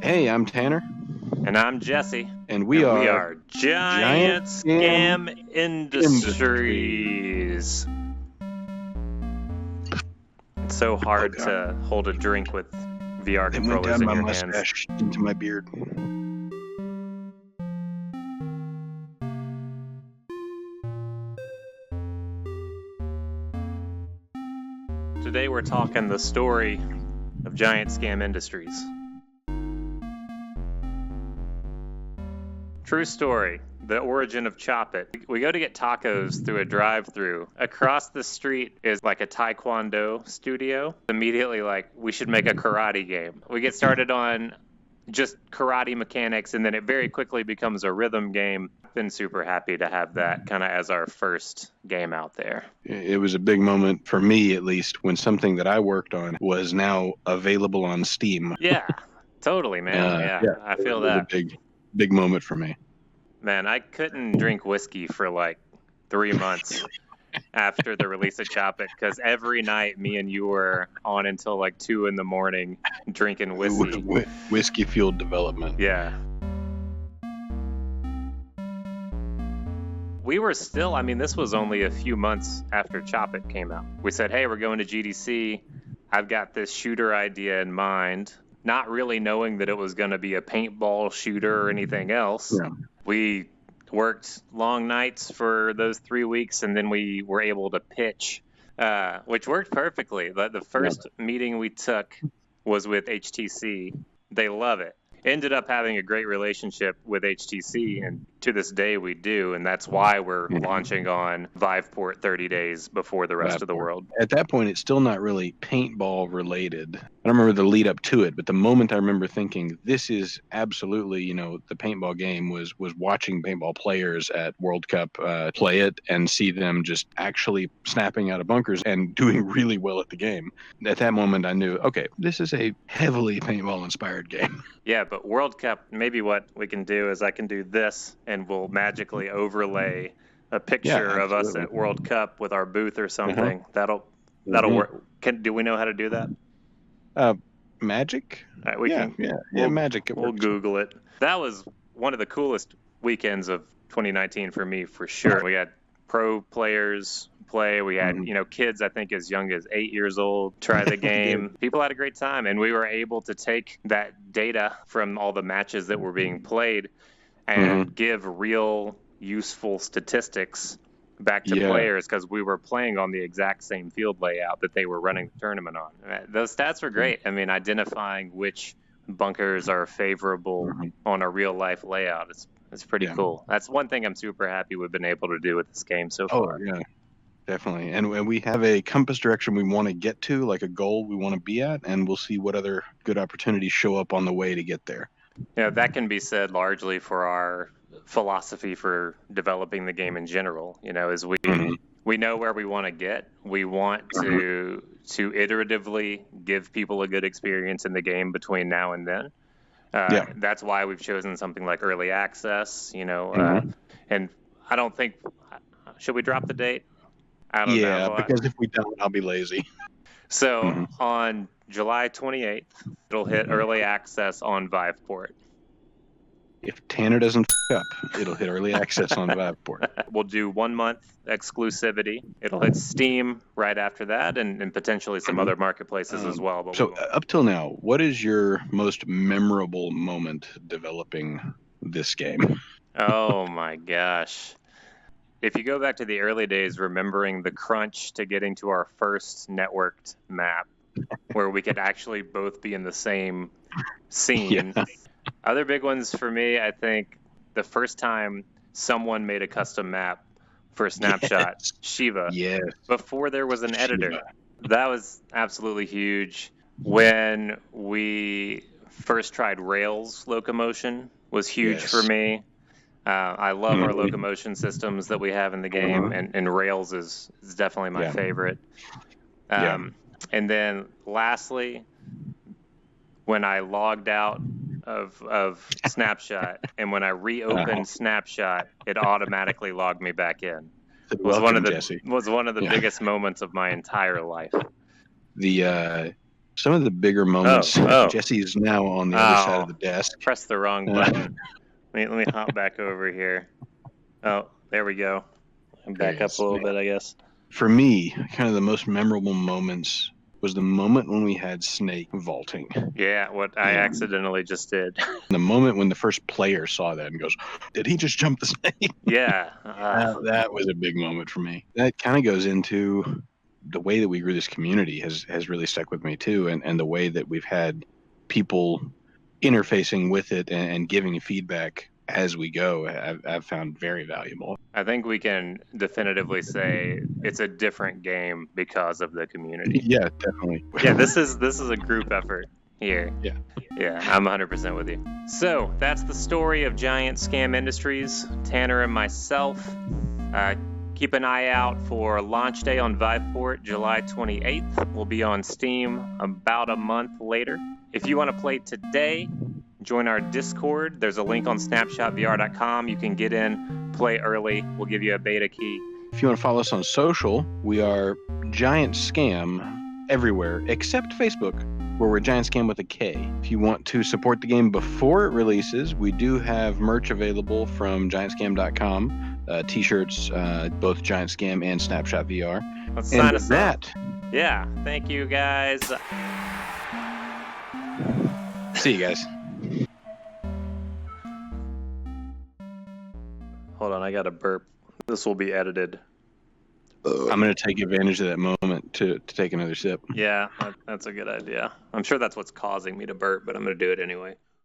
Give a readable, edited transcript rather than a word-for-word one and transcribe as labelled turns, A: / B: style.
A: Hey, I'm Tanner.
B: And I'm Jesse.
A: And we are
B: Giant Scam Industries. It's so hard to hold a drink with VR controllers in your hands.
A: Mustache into my beard.
B: Today we're talking the story of Giant Scam Industries. True story, the origin of Chop It. We go to get tacos through a drive-thru. Across the street is like a Taekwondo studio. Immediately we should make a karate game. We get started on just karate mechanics, and then it very quickly becomes a rhythm game. Been super happy to have that kind of as our first game out there.
A: It was a big moment for me, at least, when something that I worked on was now available on Steam.
B: Yeah, totally, man. Yeah, I feel that.
A: It was a big moment for me.
B: Man, I couldn't drink whiskey for 3 months after the release of Chop It, because every night me and you were on until 2 a.m. drinking whiskey.
A: Whiskey fueled development.
B: Yeah. We were still, this was only a few months after Chop It came out. We said, hey, we're going to GDC. I've got this shooter idea in mind, not really knowing that it was going to be a paintball shooter or anything else.
A: Yeah.
B: We worked long nights for those 3 weeks, and then we were able to pitch, which worked perfectly. The first meeting we took was with HTC. They love it. Ended up having a great relationship with HTC, and to this day we do, and that's why we're launching on Viveport 30 days before the rest of the world.
A: At that point, it's still not really paintball related. I don't remember the lead up to it, but the moment I remember thinking, this is absolutely, the paintball game was watching paintball players at World Cup play it and see them just actually snapping out of bunkers and doing really well at the game. At that moment, I knew, okay, this is a heavily paintball-inspired game.
B: Yeah, but World Cup, maybe what we can do is I can do this, and we'll magically overlay a picture of us at World Cup with our booth or something. That'll work. Do we know how to do that?
A: Magic?
B: Can.
A: Magic.
B: We'll Google it. That was one of the coolest weekends of 2019 for me, for sure. We had pro players play. We had, kids, I think, as young as 8 years old, try the game. People had a great time, and we were able to take that data from all the matches that were being played and give real useful statistics back to players, because we were playing on the exact same field layout that they were running the tournament on. Those stats were great. Identifying which bunkers are favorable on a real life layout, it's pretty cool. That's one thing I'm super happy we've been able to do with this game so far.
A: Oh, yeah. Definitely. And we have a compass direction we want to get to, like a goal we want to be at, and we'll see what other good opportunities show up on the way to get there.
B: Yeah, that can be said largely for our philosophy for developing the game in general. As we know where we want to get. We want to iteratively give people a good experience in the game between now and then. That's why we've chosen something like early access, and I don't think, should we drop the date? I don't know.
A: Yeah, because if we don't, I'll be lazy.
B: So on July 28th, it'll hit early access on Viveport.
A: If Tanner doesn't up, it'll hit early access on Viveport.
B: We'll do 1 month exclusivity. It'll hit Steam right after that, and potentially some other marketplaces as well. But
A: so up till now, what is your most memorable moment developing this game?
B: Oh my gosh. If you go back to the early days, remembering the crunch to getting to our first networked map where we could actually both be in the same scene. Yeah. Other big ones for me, I think the first time someone made a custom map for Snapshot, Shiva, before there was an editor. That was absolutely huge. When we first tried Rails locomotion was huge for me. I love our locomotion systems that we have in the game, and Rails is definitely my favorite. And then lastly, when I logged out of Snapshot, and when I reopened Snapshot, it automatically logged me back in. Was one of the biggest moments of my entire life.
A: The Some of the bigger moments.
B: Oh.
A: Jesse's now on the other side of the desk.
B: Press the wrong button. Let me hop back over here. Oh, there we go. Back up a little bit, I guess.
A: For me, kind of the most memorable moments was the moment when we had Snake vaulting.
B: Yeah, what I accidentally just did.
A: The moment when the first player saw that and goes, "Did he just jump the snake?"
B: Yeah.
A: That was a big moment for me. That kind of goes into the way that we grew this community has really stuck with me too, and the way that we've had people interfacing with it and giving feedback as we go, I've found very valuable.
B: I think we can definitively say it's a different game because of the community.
A: Yeah, definitely.
B: Yeah, this is a group effort here.
A: Yeah,
B: I'm 100% with you. So that's the story of Giant Scam Industries. Tanner and myself. Keep an eye out for launch day on Viveport, July 28th. We'll be on Steam about a month later. If you want to play today, join our Discord. There's a link on snapshotvr.com. You can get in, play early. We'll give you a beta key.
A: If you want to follow us on social, we are Giant Scam everywhere except Facebook, where we're Giant Scam with a K. If you want to support the game before it releases, we do have merch available from giantscam.com. T-shirts, both Giant Scam and Snapshot VR.
B: Let's sign us
A: up.
B: Yeah, thank you guys.
A: See you guys.
B: Hold on, I got to burp. This will be edited.
A: I'm going to take advantage of that moment to take another sip.
B: Yeah, that's a good idea. I'm sure that's what's causing me to burp, but I'm going to do it anyway.